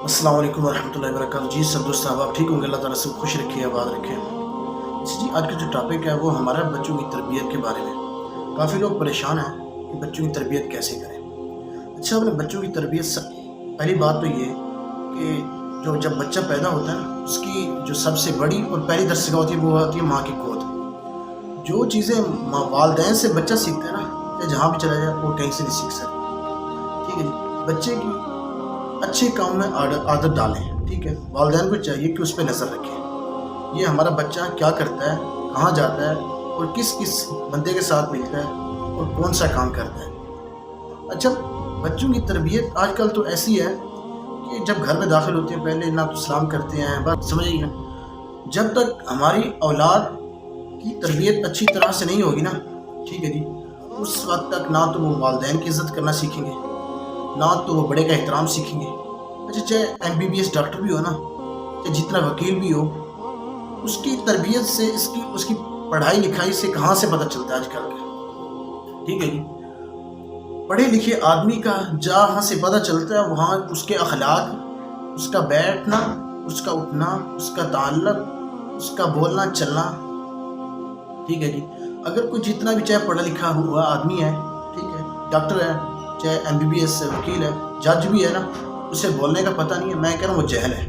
अस्सलाम वालेकुम वरहमतुल्लाहि वबरकातुहू। जी सब दोस्त साहब आप ठीक होंगे, अल्लाह ताला सब खुश रखे, आबाद रखे। जी आज का जो टॉपिक है वो हमारा बच्चों की तरबियत के बारे में। काफ़ी लोग परेशान हैं कि बच्चों की तरबियत कैसे करें। अच्छा, अपने बच्चों की तरबियत पहली बात तो ये कि जब बच्चा पैदा होता है ना, उसकी जो सबसे बड़ी और पहली दरसगाह होती है वो होती है माँ की गोद। जो चीज़ें वालदैन से बच्चा सीखता है ना, या जहाँ भी चला जाए वो कहीं से नहीं सीख सकता। ठीक है जी, बच्चे की अच्छे काम में आदत डालें। ठीक है, वालिदैन को चाहिए कि उस पर नज़र रखें। ये हमारा बच्चा क्या करता है, कहाँ जाता है और किस किस बंदे के साथ मिलता है और कौन सा काम करता है। अच्छा, बच्चों की तरबियत आजकल तो ऐसी है कि जब घर में दाखिल होते हैं पहले ना तो सलाम करते हैं, बस समझिए। जब तक हमारी औलाद की तरबियत अच्छी तरह से नहीं होगी ना, ठीक है जी, उस वक्त तक ना तो वो वालिदैन की इज़्ज़त करना सीखेंगे, ना तो वो बड़े का एहतराम सीखेंगे। अच्छा, चाहे MBBS डॉक्टर भी हो ना, चाहे जितना वकील भी हो, उसकी तरबियत से उसकी पढ़ाई लिखाई से कहाँ से पता चलता है आजकल का। ठीक है जी, पढ़े लिखे आदमी का जहाँ से पता चलता है वहाँ उसके अखलाक, उसका बैठना, उसका उठना, उसका ताल्लुक, उसका बोलना चलना। ठीक है जी, अगर कोई जितना भी चाहे पढ़ा लिखा हुआ आदमी है, ठीक है, डॉक्टर है, चाहे MBBS वकील है, जज भी है ना, उसे बोलने का पता नहीं है, मैं कह रहा हूँ वो जहल है।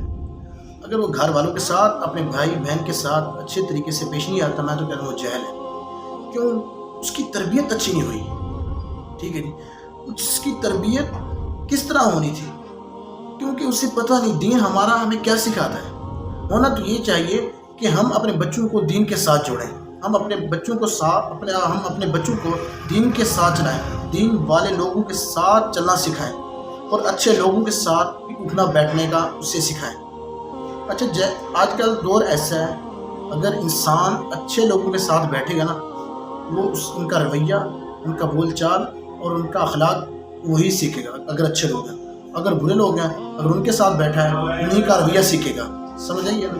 अगर वो घर वालों के साथ, अपने भाई बहन के साथ अच्छे तरीके से पेश नहीं आता, मैं तो कह रहा हूँ वो जहल है। क्यों? उसकी तरबियत अच्छी नहीं हुई। ठीक है जी, उसकी तरबियत किस तरह होनी थी, क्योंकि उसे पता नहीं दीन हमारा हमें क्या सिखाता है। होना तो ये चाहिए कि हम अपने बच्चों को दीन के साथ जोड़ें, हम अपने बच्चों को दीन के साथ चलाएं, दीन वाले लोगों के साथ चलना सिखाएं और अच्छे लोगों के साथ उठना बैठने का उससे सिखाएं। अच्छा, आजकल दौर ऐसा है, अगर इंसान अच्छे लोगों के साथ बैठेगा ना, वो उनका रवैया, उनका बोलचाल और उनका अखलाक वही सीखेगा। अगर अच्छे लोग हैं, अगर बुरे लोग हैं, अगर उनके साथ बैठा है उन्हीं का रवैया सीखेगा। समझ आइए ना।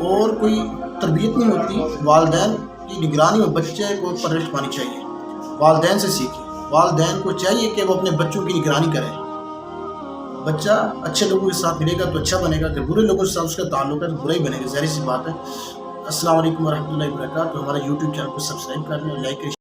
और कोई तरबियत नहीं होती, वालिदैन की निगरानी में बच्चे को परवरिश पानी चाहिए। वालिदैन से सीखे, वालिदैन को चाहिए कि वो अपने बच्चों की निगरानी करें। बच्चा अच्छे लोगों के साथ मिलेगा तो अच्छा बनेगा, अगर बुरे लोगों के साथ उसका ताल्लुक है तो बुरा ही बनेगा, ज़ाहिर सी बात है। अस्सलाम वालेकुम वरहमतुल्लाहि वबरकातुहू। हमारा YouTube चैनल को सब्सक्राइब कर लें, लाइक करें।